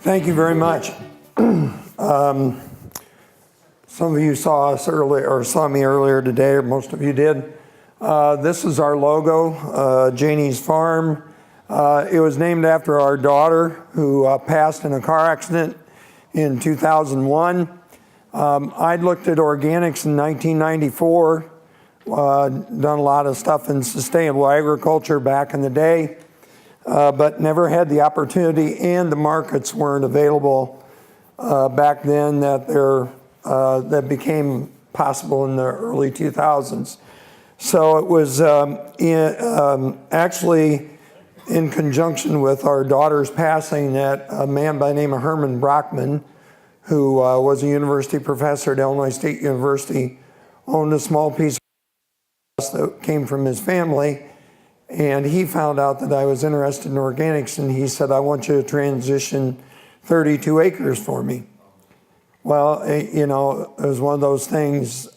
Thank you very much. Some of you saw us earlier, or saw me earlier today, or most of you did. This is our logo, Janie's Farm. It was named after our daughter who passed in a car accident in 2001. I'd looked at organics in 1994, done a lot of stuff in sustainable agriculture back in the day, but never had the opportunity, and the markets weren't available back then that became possible in the early 2000s. So it was actually in conjunction with our daughter's passing that a man by the name of Herman Brockman, who was a university professor at Illinois State University, owned a small piece of that came from his family, and he found out that I was interested in organics, and he said, I want you to transition 32 acres for me. Well, you know, it was one of those things.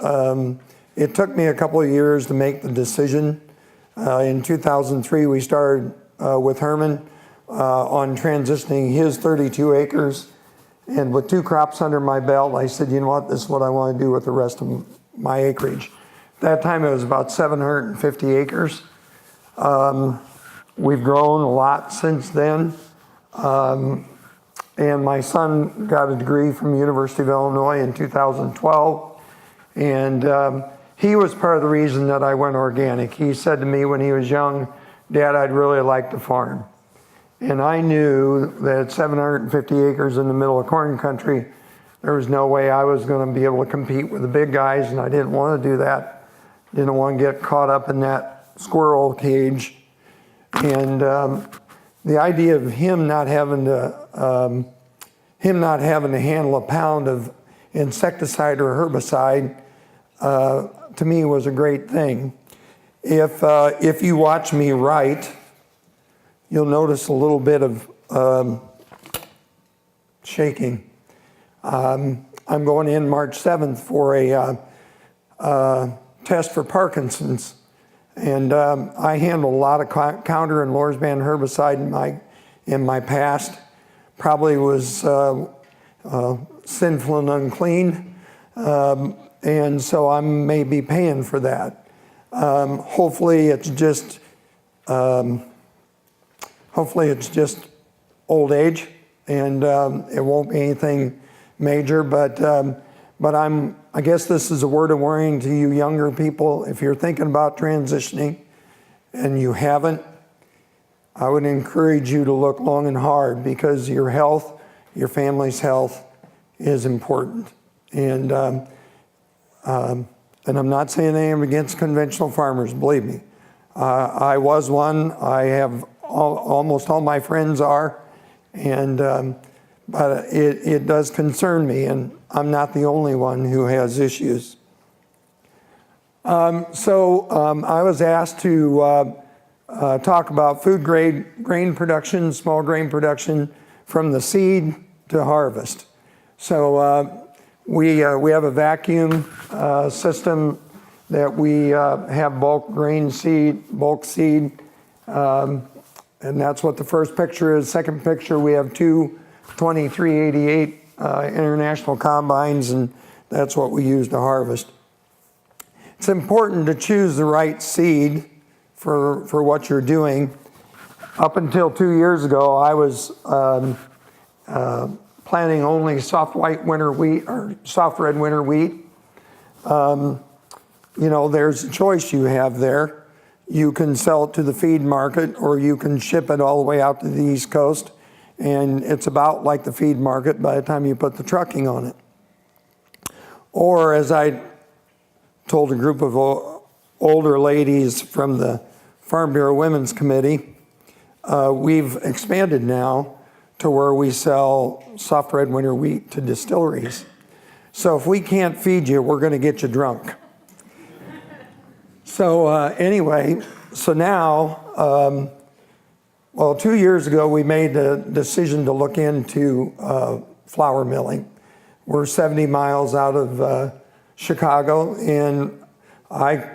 It took me a couple of years to make the decision. In 2003, we started with Herman on transitioning his 32 acres. And with 2 crops under my belt, I said, you know what, this is what I want to do with the rest of my acreage. At that time, it was about 750 acres. We've grown a lot since then. And my son got a degree from the University of Illinois in 2012. And he was part of the reason that I went organic. He said to me when he was young, Dad, I'd really like to farm. And I knew that at 750 acres in the middle of corn country, there was no way I was going to be able to compete with the big guys, and I didn't want to do that. Didn't want to get caught up in that squirrel cage. And the idea of him not having to handle a pound of insecticide or herbicide to me was a great thing. If you watch me write, you'll notice a little bit of shaking. I'm going in March 7th for a test for Parkinson's. And I handled a lot of counter and Lorsban herbicide in my past. Probably was sinful and unclean. And so I may be paying for that. Hopefully it's just old age, and it won't be anything major, but I guess this is a word of warning to you younger people. If you're thinking about transitioning and you haven't, I would encourage you to look long and hard, because your health, your family's health is important. And I'm not saying anything against conventional farmers, believe me. I was one. I have almost all my friends are, and but it does concern me, and I'm not the only one who has issues. So I was asked to talk about food grade grain production, small grain production, from the seed to harvest. So we have a vacuum system that we have bulk grain seed, bulk seed, and that's what the first picture is. Second picture, we have 2 2388 international combines, and that's what we use to harvest. It's important to choose the right seed for what you're doing. Up until 2 years ago, I was planting only soft white winter wheat or soft red winter wheat. You know, there's a choice you have there. You can sell it to the feed market, or you can ship it all the way out to the East Coast, and it's about like the feed market by the time you put the trucking on it. Or, as I told a group of older ladies from the Farm Bureau Women's Committee, we've expanded now to where we sell soft red winter wheat to distilleries. So if we can't feed you, we're going to get you drunk. So anyway, so now, well, 2 years ago, we made the decision to look into flour milling. We're 70 miles out of Chicago, and I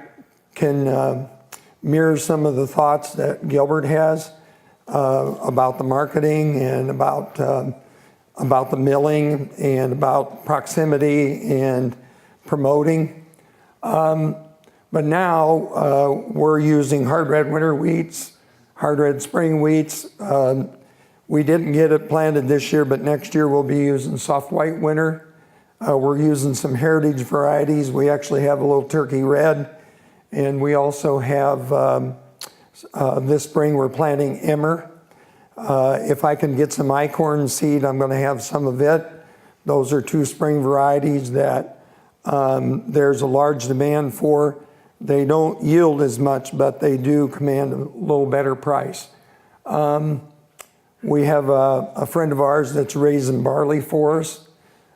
can mirror some of the thoughts that Gilbert has about the marketing and about about the milling and about proximity and promoting. But now we're using hard red winter wheats, hard red spring wheats. We didn't get it planted this year, but next year we'll be using soft white winter. We're using some heritage varieties. We actually have a little turkey red, and we also have, this spring we're planting emmer. If I can get some acorn seed, I'm gonna have some of it. Those are two spring varieties that there's a large demand for. They don't yield as much, but they do command a little better price. We have a friend of ours that's raising barley for us.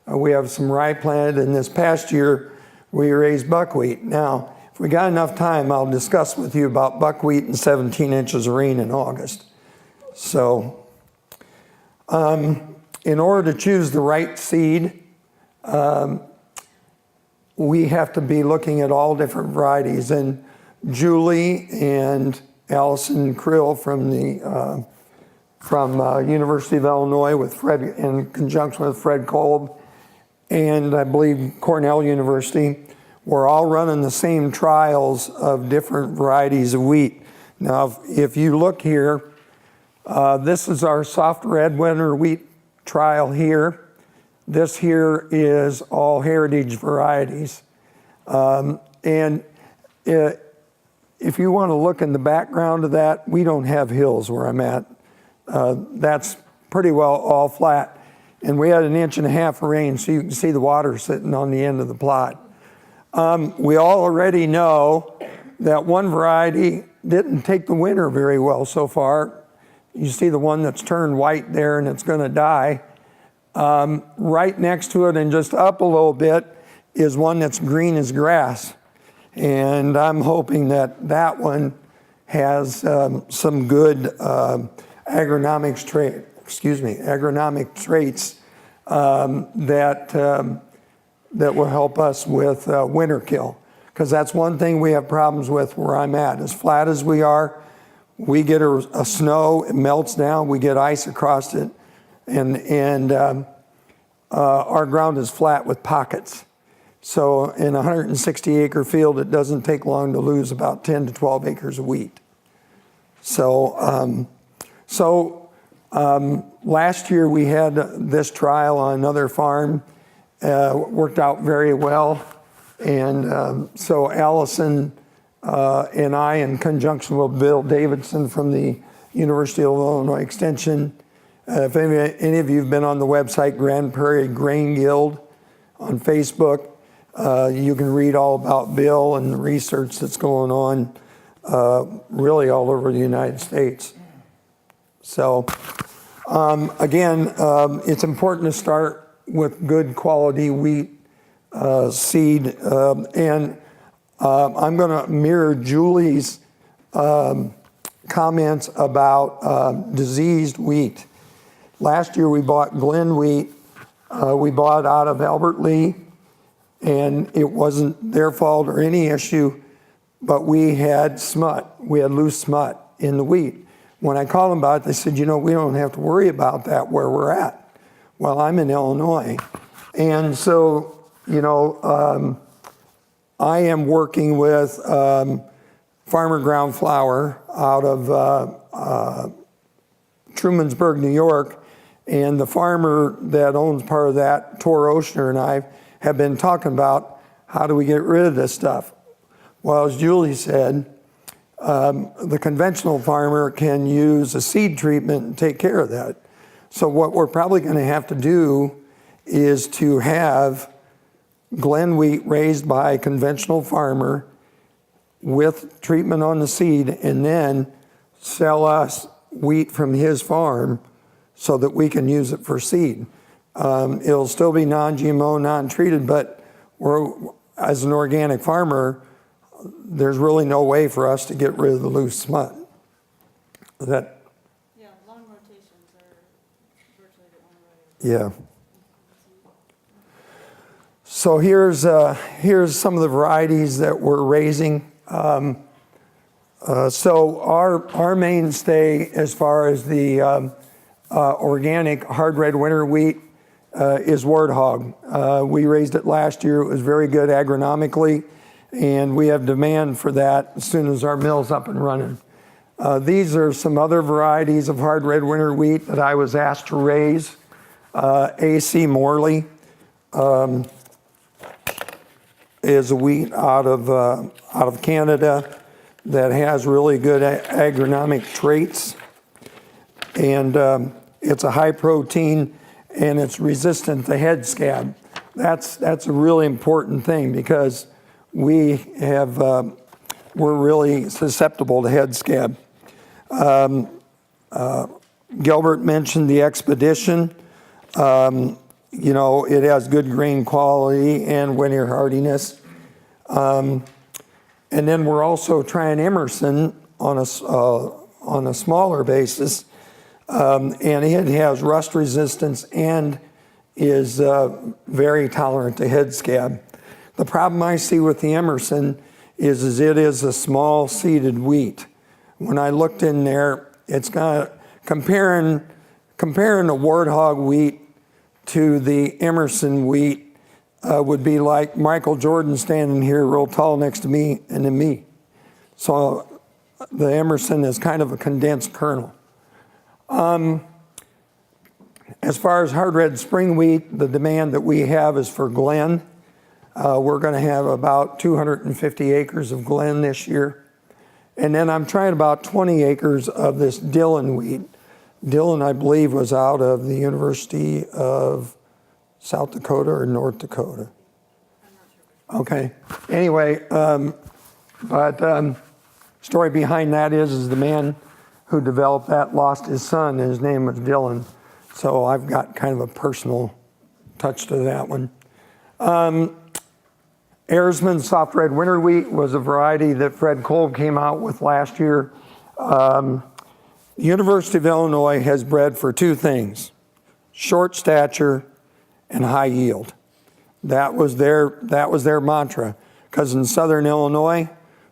We have some rye planted, and this past year we raised buckwheat. Now, if we got enough time, I'll discuss with you about buckwheat and 17 inches of rain in August. So, in order to choose the right seed, we have to be looking at all different varieties. And Julie and Allison Krill from the University of Illinois with Fred, in conjunction with Fred Kolb, and I believe Cornell University, we're all running the same trials of different varieties of wheat. Now, if you look here, this is our soft red winter wheat trial here. This here is all heritage varieties. And if you want to look in the background of that, we don't have hills where I'm at. That's pretty well all flat. And we had 1.5 inches of rain, so you can see the water sitting on the end of the plot. We all already know that one variety didn't take the winter very well so far. You see the one that's turned white there and it's gonna die. Right next to it and just up a little bit is one that's green as grass. And I'm hoping that that one has some good agronomic traits that will help us with winter kill. Because that's one thing we have problems with where I'm at. As flat as we are, we get a snow, it melts down, we get ice across it, and our ground is flat with pockets. So in a 160-acre field, it doesn't take long to lose about 10 to 12 acres of wheat. So, last year we had this trial on another farm, worked out very well. And so Allison and I, in conjunction with Bill Davidson from the University of Illinois Extension, if any of you have been on the website Grand Prairie Grain Guild on Facebook, you can read all about Bill and the research that's going on really all over the United States. So again, it's important to start with good quality wheat seed. And I'm going to mirror Julie's comments about diseased wheat. Last year we bought Glen wheat. We bought out of Albert Lee, and it wasn't their fault or any issue, but we had smut. We had loose smut in the wheat. When I called them about it, they said, you know, we don't have to worry about that where we're at. Well, I'm in Illinois. And so, you know, I am working with Farmer Ground Flour out of Trumansburg, New York. And the farmer that owns part of that, Tor Oshner, and I have been talking about how do we get rid of this stuff. Well, as Julie said, the conventional farmer can use a seed treatment and take care of that. So what we're probably going to have to do is to have Glen wheat raised by a conventional farmer with treatment on the seed, and then sell us wheat from his farm so that we can use it for seed. It'll still be non-GMO, non-treated, but as an organic farmer, there's really no way for us to get rid of the loose smut. Yeah, long rotations are virtually the only way. Yeah. So here's some of the varieties that we're raising. So our mainstay as far as the organic hard red winter wheat is warthog. We raised it last year. It was very good agronomically, and we have demand for that as soon as our mill's up and running. These are some other varieties of hard red winter wheat that I was asked to raise. AC Morley is a wheat out of Canada that has really good agronomic traits, and it's a high protein and it's resistant to head scab. That's a really important thing because we're really susceptible to head scab. Gilbert mentioned the Expedition. You know, it has good grain quality and winter hardiness. And then we're also trying Emerson on a smaller basis. And it has rust resistance and is very tolerant to head scab. The problem I see with the Emerson is it is a small seeded wheat. When I looked in there, it's got comparing a warthog wheat to the Emerson wheat would be like Michael Jordan standing here real tall next to me and to me. So the Emerson is kind of a condensed kernel. As far as hard red spring wheat, the demand that we have is for Glen. We're going to have about 250 acres of Glen this year. And then I'm trying about 20 acres of this Dillon wheat. Dillon, I believe, was out of the University of South Dakota or North Dakota. Okay. Anyway, story behind that is the man who developed that lost his son, and his name was Dillon. So I've got kind of a personal touch to that one. Ayersman soft red winter wheat was a variety that Fred Kolb came out with last year. The University of Illinois has bred for two things: short stature and high yield. That was their mantra, because in southern Illinois,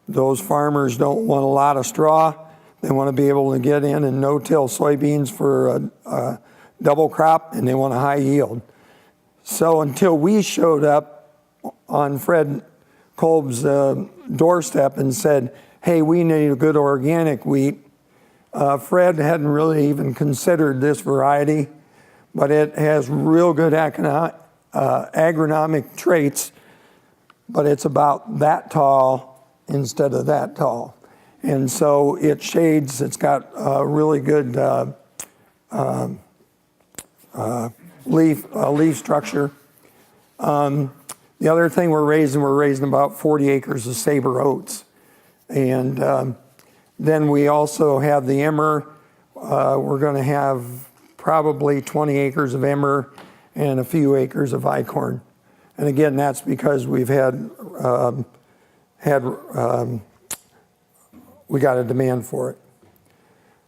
those farmers don't want a lot of straw. They want to be able to get in and no-till soybeans for a double crop, and they want a high yield. So until we showed up on Fred Kolb's doorstep and said, hey, we need a good organic wheat, Fred hadn't really even considered this variety, but it has real good agronomic traits, but it's about that tall instead of that tall. And so it shades, it's got really good leaf structure. The other thing we're raising about 40 acres of saber oats. And then we also have the emmer. We're going to have probably 20 acres of emmer and a few acres of eichhorn. And again, that's because we've we got a demand for it.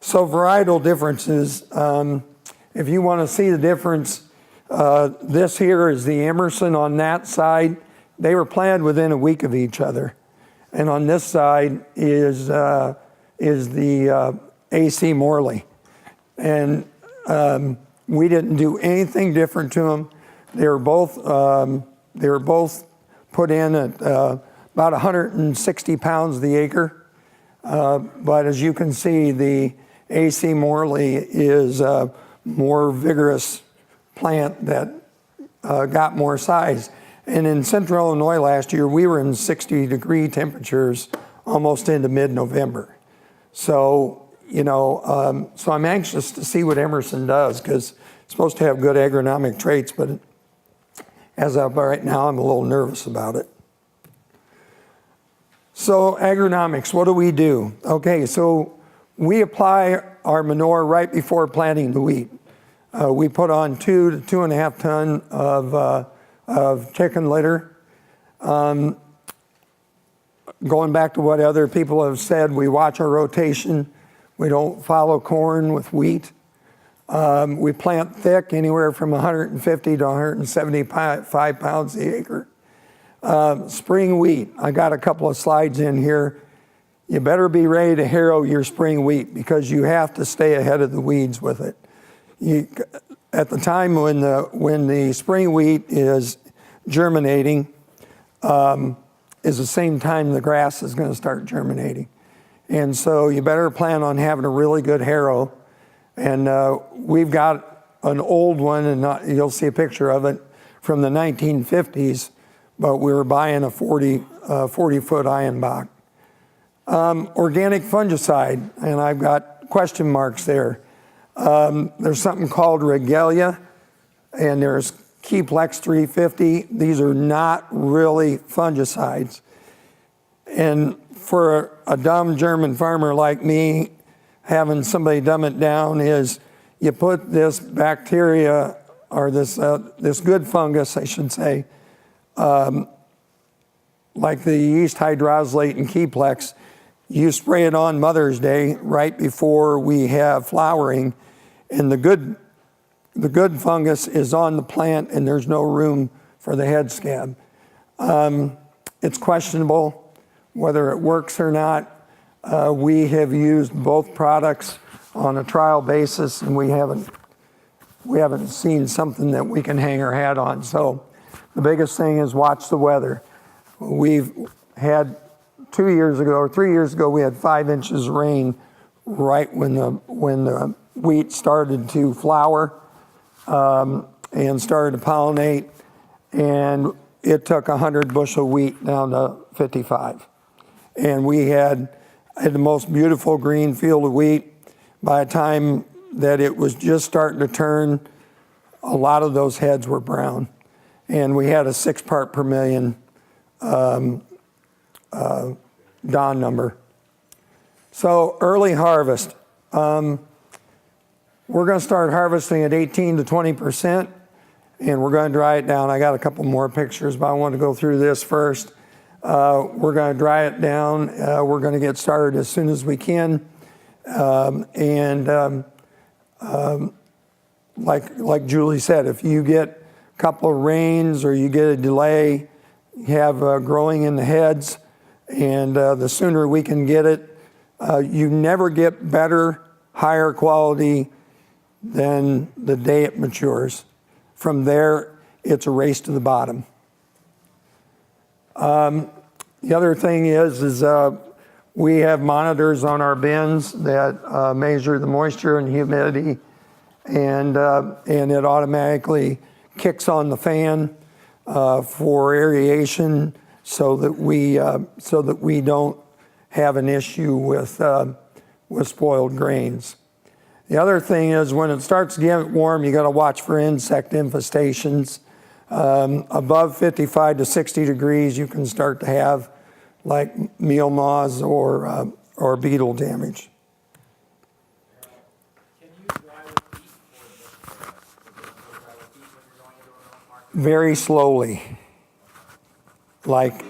So varietal differences, if you want to see the difference, this here is the Emerson on that side. They were planted within a week of each other. And on this side is the AC Morley. And we didn't do anything different to them. They were both put in at about 160 pounds the acre. But as you can see, the AC Morley is a more vigorous plant that got more size. And in central Illinois last year, we were in 60-degree temperatures almost into mid-November. So, you know, so I'm anxious to see what Emerson does, because it's supposed to have good agronomic traits, but as of right now, I'm a little nervous about it. So agronomics, what do? Okay, so we apply our manure right before planting the wheat. We put on 2 to 2.5 ton of chicken litter. Going back to what other people have said, we watch our rotation. We don't follow corn with wheat. We plant thick, anywhere from 150 to 175 pounds the acre. Spring wheat, I got a couple of slides in here. You better be ready to harrow your spring wheat, because you have to stay ahead of the weeds with it. at the time when the spring wheat is germinating, is the same time the grass is going to start germinating. And so you better plan on having a really good harrow. And we've got an old one, and you'll see a picture of it from the 1950s, but we were buying a 40-foot Ironbach. Organic fungicide, and I've got question marks there. There's something called Regalia, and there's Keyplex 350. These are not really fungicides. And for a dumb German farmer like me, having somebody dumb it down is you put this bacteria, or this good fungus, I should say, like the yeast hydroxylate and Keyplex, you spray it on Mother's Day right before we have flowering, and the good fungus is on the plant and there's no room for the head scab. It's questionable whether it works or not. We have used both products on a trial basis, and we haven't seen something that we can hang our hat on. So the biggest thing is watch the weather. We've had 2 years ago or 3 years ago, we had 5 inches of rain right when the wheat started to flower and started to pollinate, and it took 100 bushel wheat down to 55. And we had the most beautiful green field of wheat. By the time that it was just starting to turn, a lot of those heads were brown. And we had a 6 part per million Dawn number. So early harvest. We're going to start harvesting at 18 to 20%, and we're going to dry it down. I got a couple more pictures, but I want to go through this first. We're going to dry it down. We're going to get started as soon as we can. Like Julie said, if you get a couple of rains or you get a delay, you have growing in the heads, and the sooner we can get it, you never get better, higher quality than the day it matures. From there, it's a race to the bottom. The other thing is we have monitors on our bins that measure the moisture and humidity, and it automatically kicks on the fan for aeration, so that we don't have an issue with spoiled grains. The other thing is when it starts to get warm, you got to watch for insect infestations. Above 55 to 60 degrees, you can start to have like meal moths or beetle damage. Can you dry with heat when you're going into a market? Very slowly. Like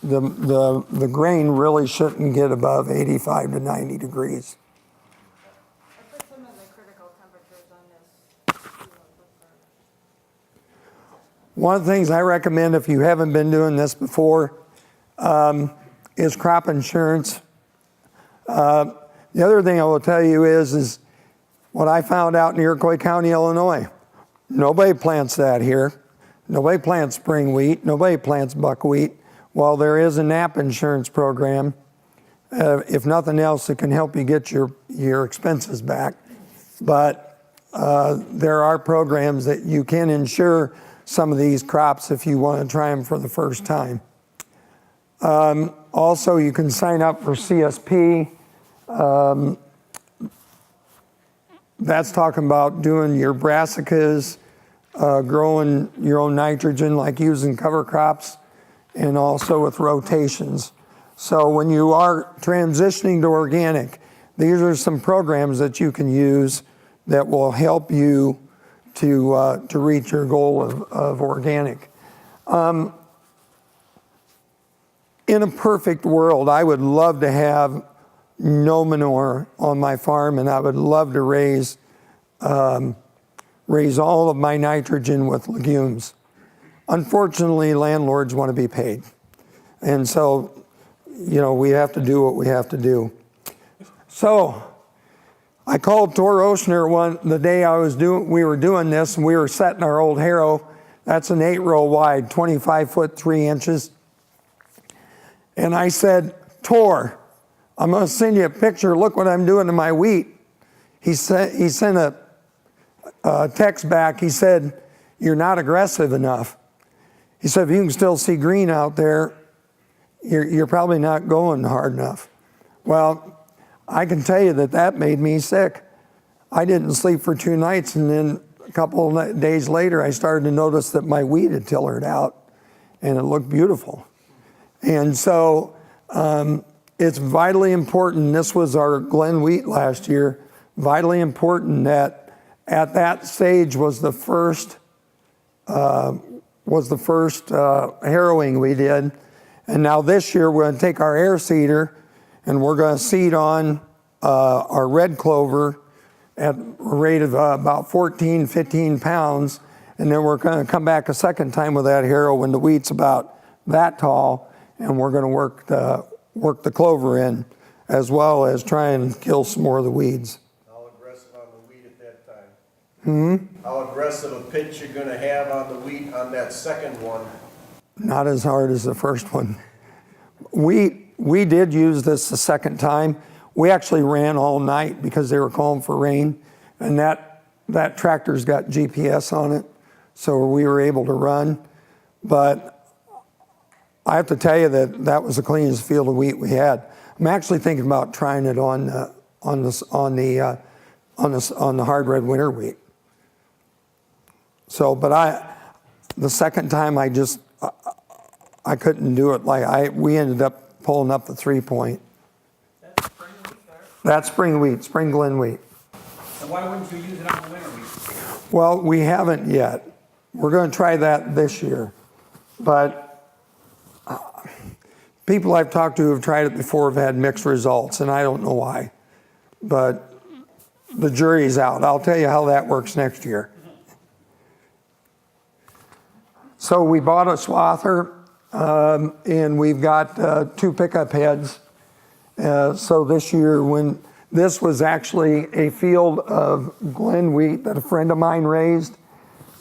the grain really shouldn't get above 85 to 90 degrees. I put some of the critical temperatures on this. One of the things I recommend if you haven't been doing this before is crop insurance. The other thing I will tell you is what I found out in Iroquois County, Illinois. Nobody plants that here. Nobody plants spring wheat. Nobody plants buckwheat. Well, there is a NAP insurance program. If nothing else, it can help you get your expenses back. But there are programs that you can insure some of these crops if you want to try them for the first time. Also, you can sign up for CSP. That's talking about doing your brassicas, growing your own nitrogen, like using cover crops, and also with rotations. So when you are transitioning to organic, these are some programs that you can use that will help you to reach your goal of organic. In a perfect world, I would love to have no manure on my farm, and I would love to raise all of my nitrogen with legumes. Unfortunately, landlords want to be paid. And so, we have to do what we have to do. So, I called Tor Oshner the day we were doing this, and we were setting our old harrow. That's an 8-row wide, 25 foot 3 inches. And I said, Tor, I'm going to send you a picture. Look what I'm doing to my wheat. He sent a text back. He said, you're not aggressive enough. He said, if you can still see green out there, you're probably not going hard enough. Well, I can tell you that made me sick. I didn't sleep for 2 nights, and then a couple of days later, I started to notice that my wheat had tillered out, and it looked beautiful. And so it's vitally important. This was our Glen wheat last year. Vitally important that at that stage was the first harrowing we did. And now this year we're going to take our air seeder and we're going to seed on our red clover at a rate of about 14, 15 pounds. And then we're going to come back a second time with that harrow when the wheat's about that tall, and we're going to work the clover in, as well as try and kill some more of the weeds. How aggressive on the wheat at that time? How aggressive a pitch you're going to have on the wheat on that second one? Not as hard as the first one. We did use this the second time. We actually ran all night because they were calling for rain, and that tractor's got GPS on it, so we were able to run. But I have to tell you that was the cleanest field of wheat we had. I'm actually thinking about trying it on the hard red winter wheat. So, but the second time I couldn't do it. We ended up pulling up the 3-point. That's spring wheat there. That's spring wheat, spring Glen wheat. So why wouldn't you use it on the winter wheat? Well, we haven't yet. We're going to try that this year. But people I've talked to who have tried it before have had mixed results, and I don't know why. But the jury's out. I'll tell you how that works next year. So we bought a swather, and we've got 2 pickup heads. So this year, when this was actually a field of Glen wheat that a friend of mine raised,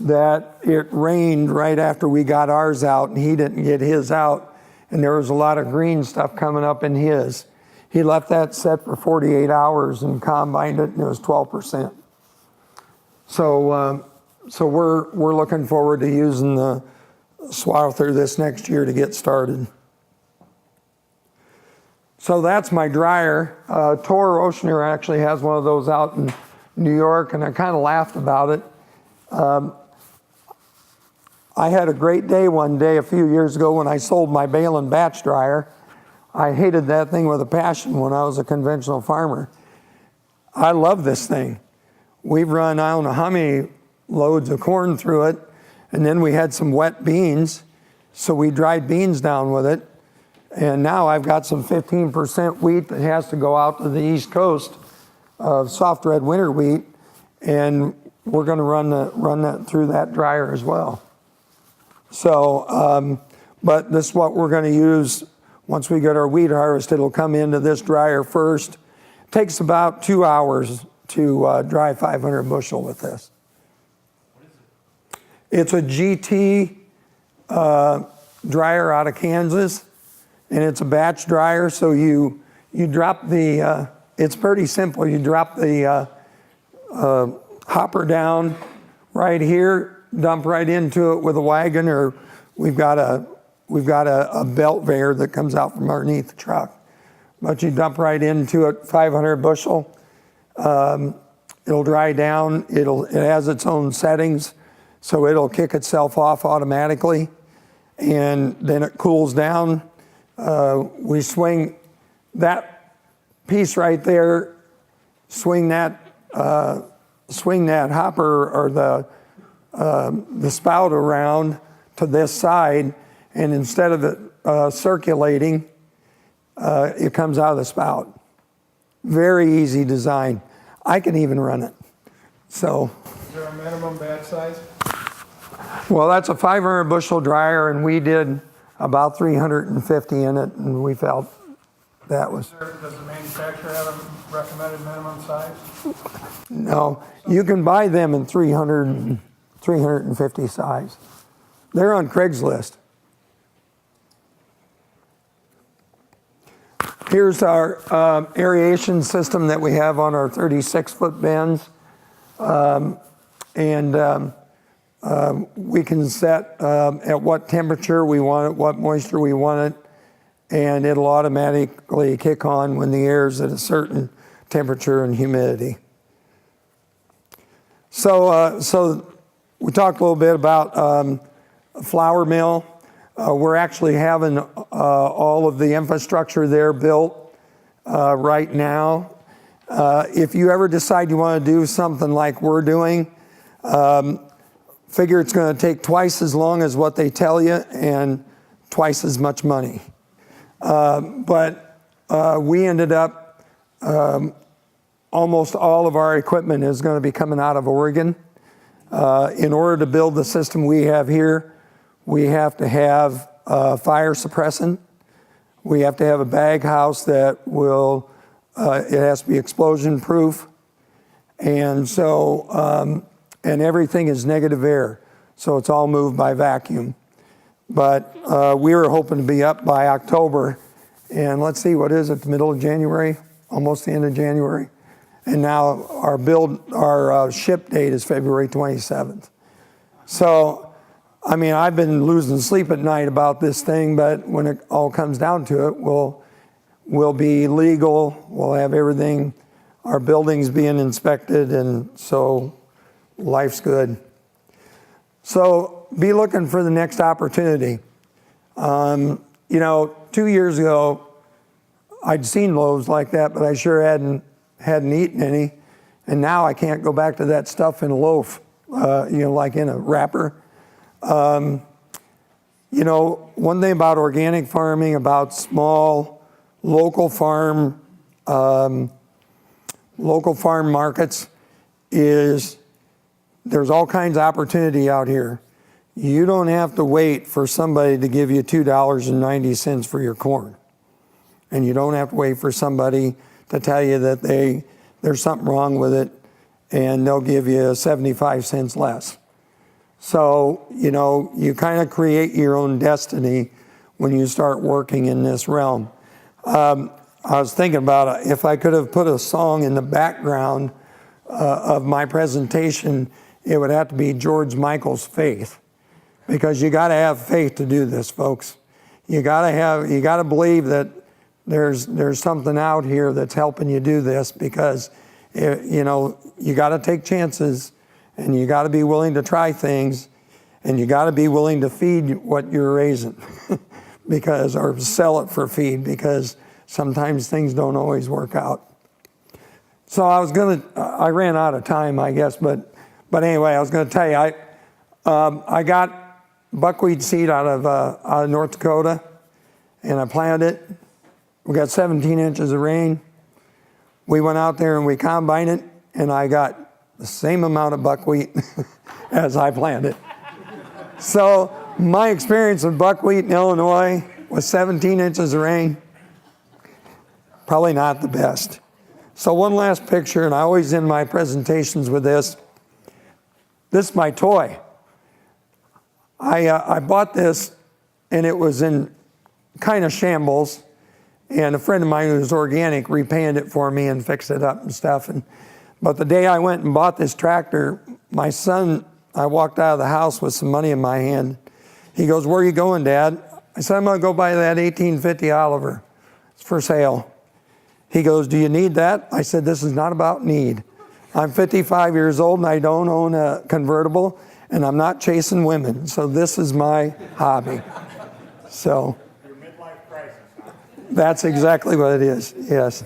that it rained right after we got ours out, and he didn't get his out, and there was a lot of green stuff coming up in his. He left that set for 48 hours and combined it, and it was 12%. So we're looking forward to using the swather this next year to get started. So that's my dryer. Tor Oshner actually has one of those out in New York, and I kind of laughed about it. I had a great day one day a few years ago when I sold my Balin batch dryer. I hated that thing with a passion when I was a conventional farmer. I love this thing. We've run, I don't know how many loads of corn through it, and then we had some wet beans, so we dried beans down with it. And now I've got some 15% wheat that has to go out to the East Coast of soft red winter wheat, and we're going to run that through that dryer as well. So, but this is what we're going to use once we get our wheat harvest. It'll come into this dryer first. It takes about 2 hours to dry 500 bushel with this. What is it? It's a GT dryer out of Kansas, and it's a batch dryer. So you drop the, it's pretty simple. You drop the hopper down right here, dump right into it with a wagon, or we've got a belt veer that comes out from underneath the truck. But you dump right into it, 500 bushel. It'll dry down. It has its own settings, so it'll kick itself off automatically, and then it cools down. We swing that piece right there, swing that hopper or the spout around to this side, and instead of it circulating, it comes out of the spout. Very easy design. I can even run it. So. Is there a minimum batch size? Well, that's a 500 bushel dryer, and we did about 350 in it, and we felt that was, Does the manufacturer have a recommended minimum size? no, you can buy them in 300 and 350 size. They're on Craigslist. Here's our aeration system that we have on our 36-foot bends. We can set at what temperature we want it, what moisture we want it, and it'll automatically kick on when the air is at a certain temperature and humidity. So we talked a little bit about a flour mill. We're actually having all of the infrastructure there built right now. If you ever decide you want to do something like we're doing, figure it's going to take twice as long as what they tell you and twice as much money. But we ended up, almost all of our equipment is going to be coming out of Oregon. In order to build the system we have here, we have to have fire suppressant. We have to have a bag house that will, it has to be explosion proof. And so, and everything is negative air. So it's all moved by vacuum. But we were hoping to be up by October. And let's see, what is it, the middle of January? Almost the end of January. And now our ship date is February 27th. So, I mean, I've been losing sleep at night about this thing, but when it all comes down to it, we'll be legal, we'll have everything, our buildings being inspected, and so life's good. So be looking for the next opportunity. You know, 2 years ago, I'd seen loaves like that, but I sure hadn't eaten any. And now I can't go back to that stuff in a loaf, you know, like in a wrapper. You know, one thing about organic farming, about small local farm markets is there's all kinds of opportunity out here. You don't have to wait for somebody to give you $2.90 for your corn. And you don't have to wait for somebody to tell you that there's something wrong with it and they'll give you 75 cents less. So, you know, you kind of create your own destiny when you start working in this realm. I was thinking about if I could have put a song in the background of my presentation, it would have to be George Michael's Faith, because you got to have faith to do this, folks. You got to believe that there's something out here that's helping you do this, because you know, you got to take chances, and you got to be willing to try things, and you got to be willing to feed what you're raising, or sell it for feed, because sometimes things don't always work out. So I ran out of time, I guess, but anyway, I was going to tell you, I got buckwheat seed out of North Dakota, and I planted it. We got 17 inches of rain. We went out there and we combined it, and I got the same amount of buckwheat as I planted. So my experience with buckwheat in Illinois with 17 inches of rain, probably not the best. So one last picture, and I always end my presentations with this. This is my toy. I bought this, and it was in kind of shambles. And a friend of mine who's organic repainted it for me and fixed it up and stuff. But the day I went and bought this tractor, my son, I walked out of the house with some money in my hand. He goes, "Where are you going, Dad?" I said, "I'm going to go buy that 1850 Oliver. It's for sale." He goes, "Do you need that?" I said, "This is not about need. I'm 55 years old and I don't own a convertible, and I'm not chasing women. So this is my hobby." So. That's exactly what it is, yes.